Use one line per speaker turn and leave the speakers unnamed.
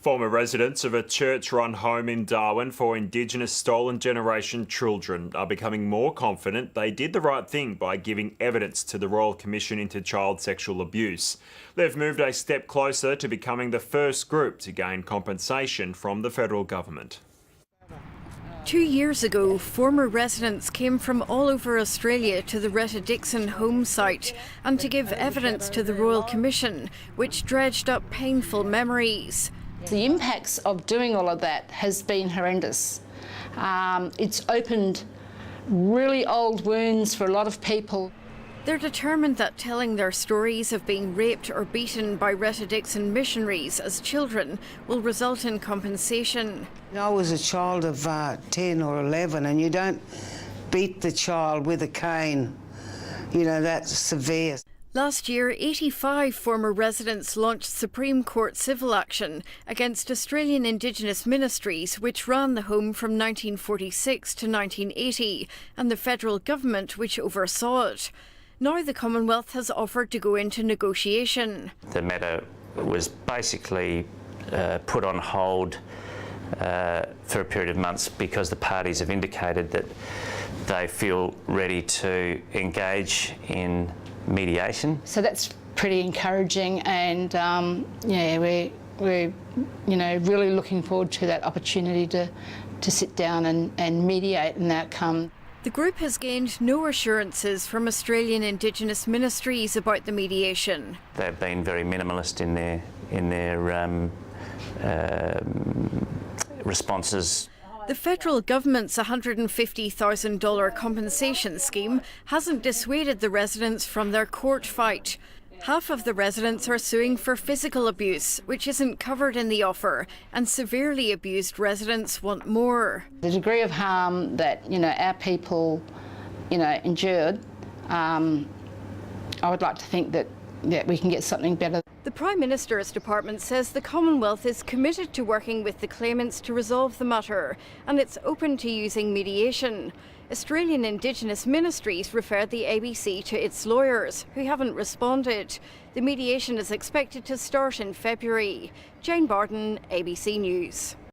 Former residents of a church-run home in Darwin for indigenous stolen generation children are becoming more confident they did the right thing by giving evidence to the Royal Commission into Child Sexual Abuse. They've moved a step closer to becoming the first group to gain compensation from the federal government.
2 years ago, former residents came from all over Australia to the Retta Dixon home site and to give evidence to the Royal Commission, which dredged up painful memories.
The impacts of doing all of that has been horrendous. It's opened really old wounds for a lot of people.
They're determined that telling their stories of being raped or beaten by Retta Dixon missionaries as children will result in compensation.
I was a child of 10 or 11, and you don't beat the child with a cane. You know, that's severe.
Last year, 85 former residents launched Supreme Court civil action against Australian Indigenous ministries which ran the home from 1946 to 1980 and the federal government which oversaw it. Now the Commonwealth has offered to go into negotiation.
The matter was basically put on hold for a period of months because the parties have indicated that they feel ready to engage in mediation.
So that's pretty encouraging, and we're really looking forward to that opportunity to sit down and mediate an outcome.
The group has gained no assurances from Australian Indigenous ministries about the mediation.
They've been very minimalist in their responses.
The federal government's $150,000 compensation scheme hasn't dissuaded the residents from their court fight. Half of the residents are suing for physical abuse, which isn't covered in the offer, and severely abused residents want more.
The degree of harm that our people endured, I would like to think that we can get something better.
The Prime Minister's department says the Commonwealth is committed to working with the claimants to resolve the matter, and it's open to using mediation. Australian Indigenous ministries referred the ABC to its lawyers, who haven't responded. The mediation is expected to start in February. Jane Bardon, ABC News.